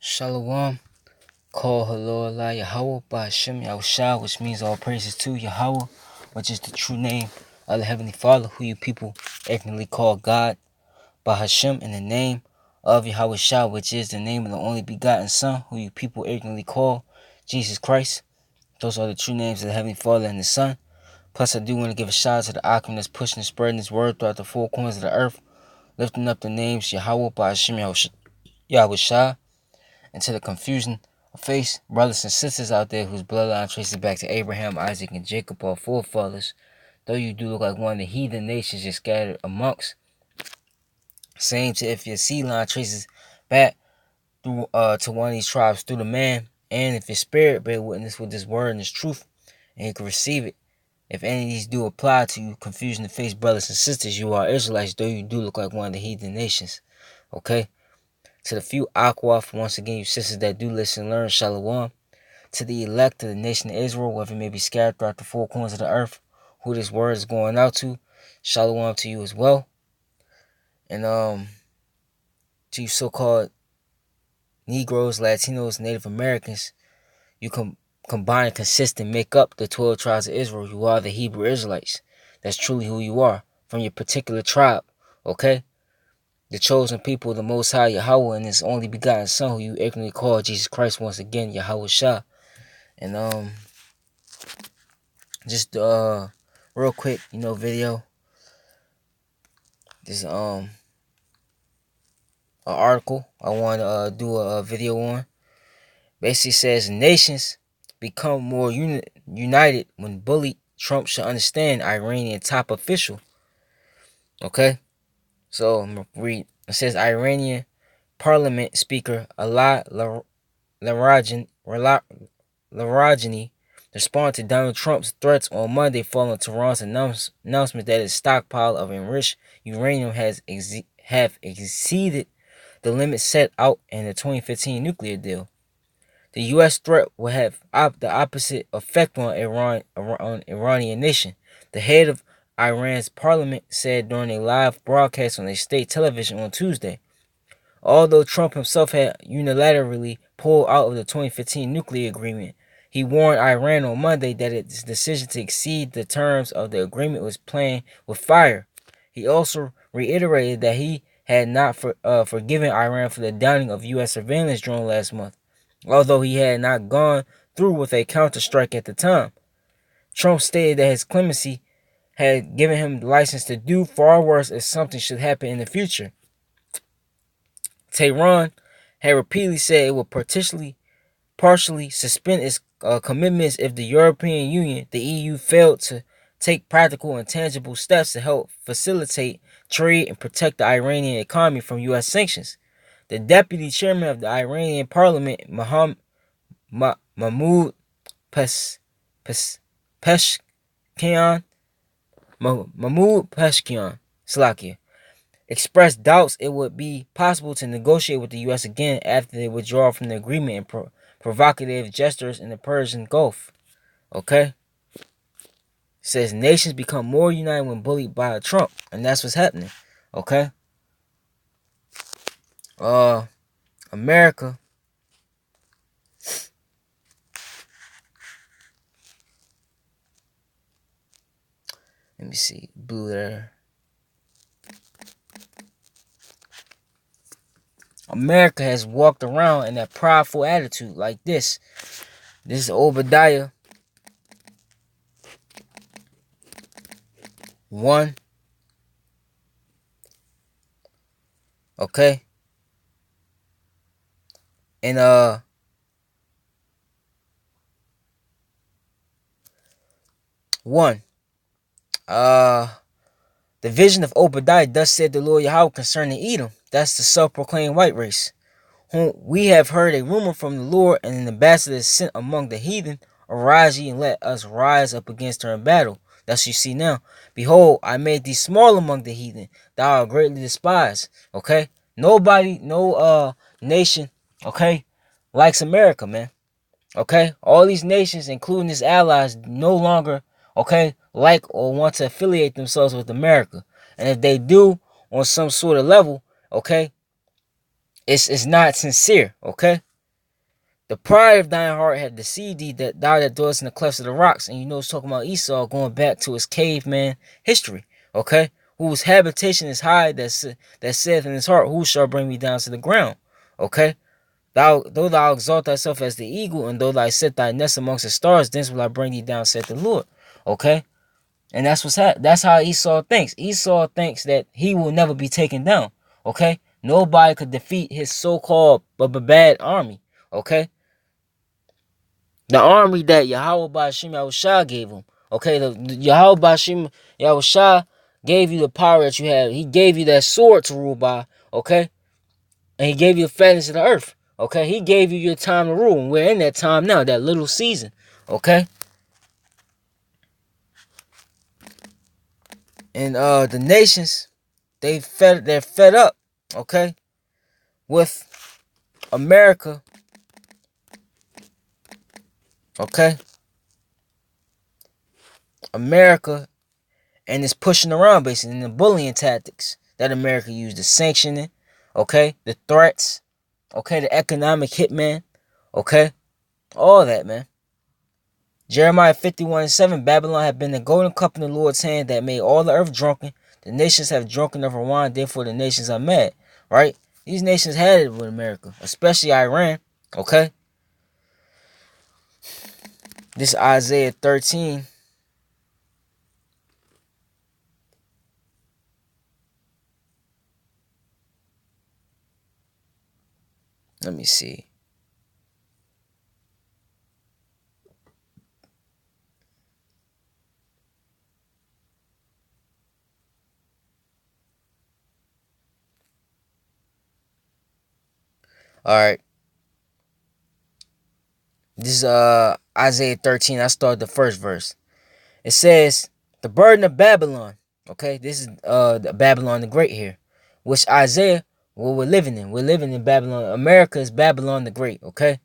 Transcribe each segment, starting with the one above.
Shalom. Call Halor Allah Yahweh by Hashem Yahushua, which means all praises to Yahweh, which is the true name of the Heavenly Father, who you people ignorantly call God, by Hashem in the name of Yahushua, which is the name of the only begotten Son, who you people ignorantly call Jesus Christ. Those are the true names of the Heavenly Father and the Son. Plus, I do want to give a shout out to the Akim that's pushing and spreading this word throughout the four corners of the earth, lifting up the names Yahweh by Hashem Yahushua, and to the confusion of face brothers and sisters out there whose bloodline traces back to Abraham, Isaac, and Jacob, our forefathers. Though you do look like one of the heathen nations you're scattered amongst. Same to if your seed line traces back through to one of these tribes through the man, and if your spirit bear witness with this word and this truth, and you can receive it. If any of these do apply to you, confusion of face brothers and sisters, you are Israelites, though you do look like one of the heathen nations. Okay? To the few Akwaf, once again, you sisters that do listen and learn, Shalom. To the elect of the nation of Israel, whether it may be scattered throughout the four corners of the earth, who this word is going out to, Shalom to you as well. And to you so-called Negroes, Latinos, Native Americans, you can combine and consist and make up the 12 tribes of Israel. You are the Hebrew Israelites. That's truly who you are, from your particular tribe, okay? The chosen people, the Most High Yahweh, and His only begotten Son, who you ignorantly call Jesus Christ, once again, Yahweh Shah. And just real quick, video. This an article I want to do a video on. Basically says nations become more united when bullied. Trump should understand Iranian top official. Okay, so I'm gonna read. It says Iranian Parliament Speaker Ali Larijani responded to Donald Trump's threats on Monday following Tehran's announcement that its stockpile of enriched uranium has exceeded the limit set out in the 2015 nuclear deal. The U.S. threat will have the opposite effect on Iranian nation. The head of Iran's parliament said during a live broadcast on a state television on Tuesday. Although Trump himself had unilaterally pulled out of the 2015 nuclear agreement, he warned Iran on Monday that its decision to exceed the terms of the agreement was playing with fire. He also reiterated that he had not forgiven Iran for the downing of U.S. surveillance drone last month, although he had not gone through with a counterstrike at the time. Trump stated that his clemency had given him the license to do far worse if something should happen in the future. Tehran had repeatedly said it would partially suspend its commitments if the European Union, the EU, failed to take practical and tangible steps to help facilitate trade and protect the Iranian economy from U.S. sanctions. The deputy chairman of the Iranian parliament, Mahmoud Pezeshkian, Slovakia, expressed doubts it would be possible to negotiate with the U.S. again after they withdraw from the agreement and provocative gestures in the Persian Gulf. Okay? It says nations become more united when bullied by Trump, and that's what's happening. Okay? America. Let me see. Blue there. America has walked around in that prideful attitude like this. This is Obadiah 1. Okay? And 1. The vision of Obadiah, thus said the Lord Yahweh concerning Edom. That's the self-proclaimed white race, whom we have heard a rumor from the Lord, and an ambassador is sent among the heathen. Arise ye, and let us rise up against her in battle. That's what you see now. Behold, I made thee small among the heathen. Thou art greatly despised. Okay? Nobody, no nation, okay, likes America, man. Okay? All these nations, including its allies, no longer, okay, like or want to affiliate themselves with America. And if they do on some sort of level, okay, it's not sincere, okay? The pride of thine heart have deceived thee, that thou that dwellest in the clefts of the rocks. And you know it's talking about Esau going back to his caveman history, okay? Whose habitation is high, that saith in his heart, who shall bring me down to the ground, okay? Though thou exalt thyself as the eagle, and though thou set thy nest amongst the stars, thence will I bring thee down, saith the Lord, okay? And that's how Esau thinks. Esau thinks that he will never be taken down, okay? Nobody could defeat his so-called bad army, okay? The army that Yahweh Ba'ashim Yahushua gave him. Okay, the Yahweh Ba'ashim Yahushua gave you the power that you have. He gave you that sword to rule by, okay? And he gave you the fatness of the earth, okay? He gave you your time to rule, and we're in that time now, that little season, okay? And the nations, they're fed up, okay, with America, okay? America and it's pushing around basically in the bullying tactics that America used, the sanctioning, okay, the threats, okay, the economic hitman, okay, all that, man. Jeremiah 51:7, Babylon had been the golden cup in the Lord's hand that made all the earth drunken. The nations have drunken of her wine, therefore the nations are mad, right? These nations had it with America, especially Iran, okay? This is Isaiah 13. Let me see. All right. This is Isaiah 13. I start the first verse. It says, the burden of Babylon. Okay, this is Babylon the Great here. Which Isaiah, well, we're living in. We're living in Babylon. America is Babylon the Great, okay?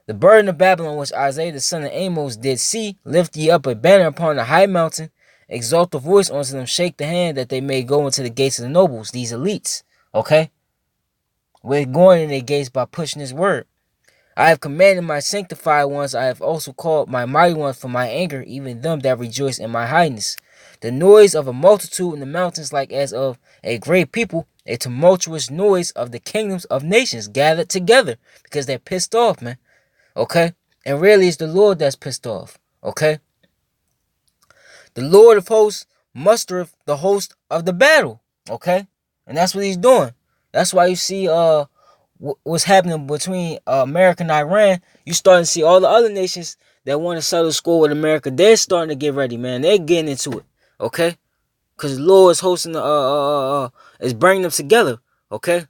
The burden of Babylon, which Isaiah the son of Amos did see, lift ye up a banner upon the high mountain, exalt the voice unto them, shake the hand, that they may go into the gates of the nobles, these elites, okay? We're going in their gates by pushing his word. I have commanded my sanctified ones, I have also called my mighty ones for my anger, even them that rejoice in my highness. The noise of a multitude in the mountains, like as of a great people, a tumultuous noise of the kingdoms of nations gathered together, because they're pissed off, man. Okay? And really it's the Lord that's pissed off. Okay? The Lord of hosts mustereth the host of the battle. Okay? And that's what he's doing. That's why you see what's happening between America and Iran. You starting to see all the other nations that want to settle score with America. They're starting to get ready, man. They're getting into it. Okay? Because the Lord is hosting is bringing them together. Okay?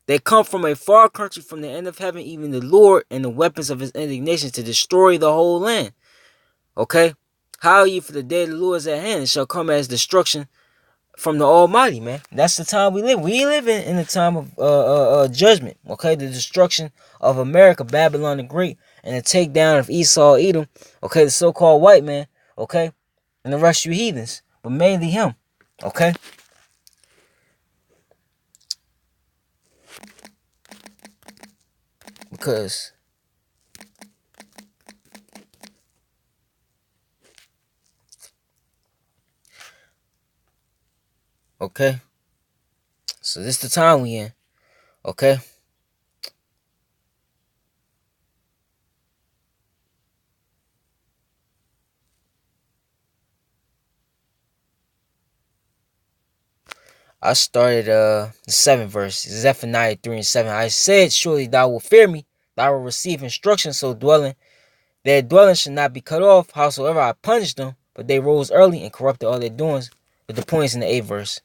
They come from a far country, from the end of heaven, even the Lord and the weapons of his indignation, to destroy the whole land. Okay? How ye, for the day of the Lord is at hand, it shall come as destruction from the Almighty, man. That's the time we live. We live in the time of judgment. Okay? The destruction of America, Babylon the Great, and the takedown of Esau, Edom. Okay? The so-called white man. Okay? And the rest of you heathens. But mainly him. Okay? Because okay, so this the time we in. Okay, I started the 7th verse, Zephaniah 3:7. I said, surely thou wilt fear me, thou wilt receive instruction, so their dwelling should not be cut off, howsoever I punished them, but they rose early and corrupted all their doings. But the point is in the 8th verse.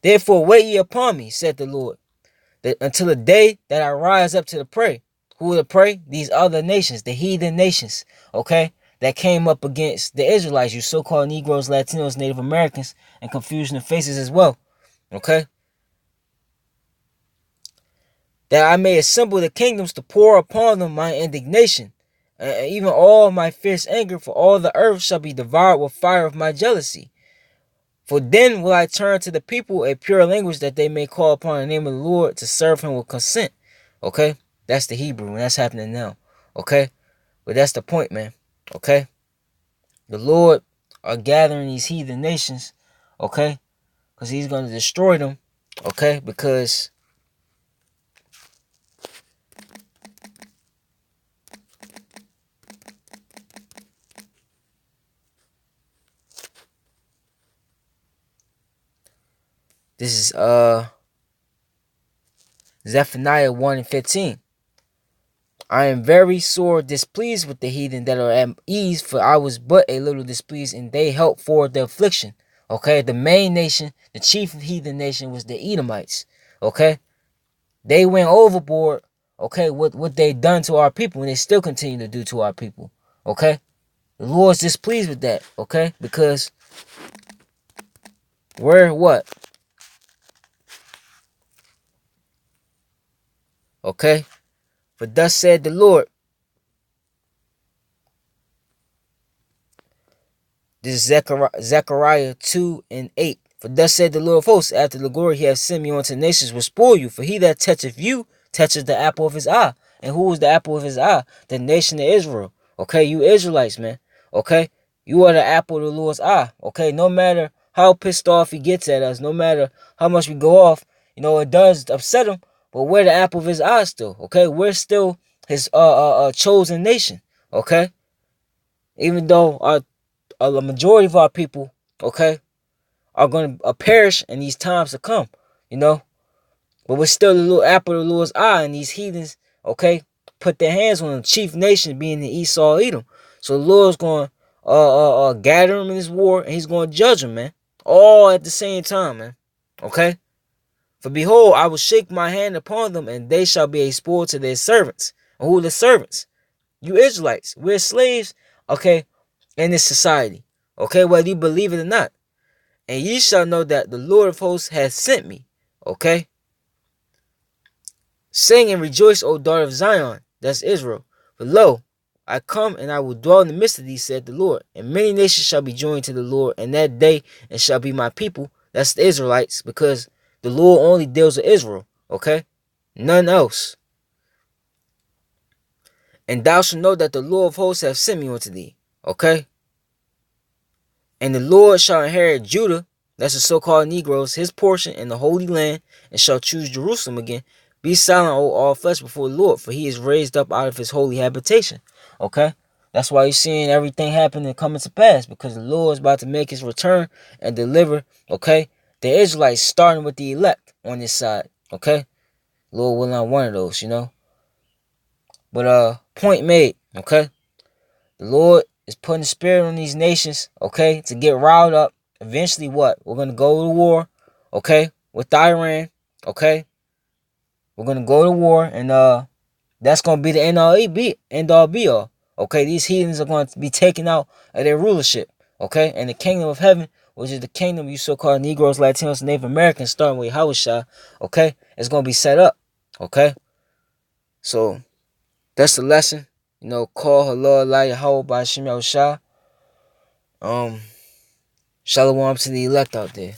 Therefore wait ye upon me, said the Lord, that until the day that I rise up to the prey. Who will prey? These other nations, the heathen nations, okay, that came up against the Israelites, you so-called Negroes, Latinos, Native Americans, and confusion of faces as well, okay? That I may assemble the kingdoms to pour upon them my indignation, and even all my fierce anger, for all the earth shall be devoured with fire of my jealousy. For then will I turn to the people a pure language, that they may call upon the name of the Lord to serve him with consent. Okay? That's the Hebrew, and that's happening now. Okay? But that's the point, man. Okay? The Lord are gathering these heathen nations, okay? Because he's going to destroy them, okay? Because this is Zephaniah 1:15. I am very sore displeased with the heathen that are at ease, for I was but a little displeased, and they helped for the affliction. Okay, the main nation, the chief of heathen nation was the Edomites. Okay, they went overboard. Okay, what they done to our people, and they still continue to do to our people. Okay, the Lord's displeased with that. Okay, because we're what? Okay, for thus said the Lord. This is Zechariah 2:8. For thus said the Lord of hosts, after the glory he hath sent me unto the nations will spoil you. For he that toucheth you toucheth the apple of his eye. And who is the apple of his eye? The nation of Israel. Okay, you Israelites, man. Okay, you are the apple of the Lord's eye. Okay, no matter how pissed off he gets at us, no matter how much we go off, it does upset him. But we're the apple of his eye still. Okay, we're still his chosen nation. Okay, even though a majority of our people, okay, are going to perish in these times to come, you know. But we're still the little apple of the Lord's eye, and these heathens, okay, put their hands on the chief nation being the Esau Edom. So the Lord's going to gather them in this war, and he's going to judge them, man. All at the same time, man. Okay? For behold, I will shake my hand upon them, and they shall be a spoil to their servants. And who are the servants? You Israelites. We're slaves, okay, in this society. Okay, whether you believe it or not. And ye shall know that the Lord of hosts hath sent me. Okay? Sing and rejoice, O daughter of Zion. That's Israel. For lo, I come and I will dwell in the midst of thee, said the Lord. And many nations shall be joined to the Lord in that day, and shall be my people. That's the Israelites, because the Lord only deals with Israel. Okay? None else. And thou shalt know that the Lord of hosts hath sent me unto thee. Okay? And the Lord shall inherit Judah, that's the so-called Negroes, his portion in the Holy Land, and shall choose Jerusalem again. Be silent, O all flesh, before the Lord, for he is raised up out of his holy habitation. Okay? That's why you're seeing everything happen and coming to pass, because the Lord is about to make his return and deliver, okay, the Israelites, starting with the elect on this side. Okay? Lord will not one of those, But point made, okay? The Lord is putting the spirit on these nations, okay, to get riled up. Eventually, what? We're going to go to war, okay, with Iran, okay? We're going to go to war, and that's going to be the end all be all, okay? These heathens are going to be taken out of their rulership, okay? And the kingdom of heaven, which is the kingdom you so-called Negroes, Latinos, Native Americans, starting with Hawashah, okay, it's going to be set up, okay? So, that's the lesson. Call Halal Allah Yahweh by Hashem Yahushua. Shalom to the elect out there.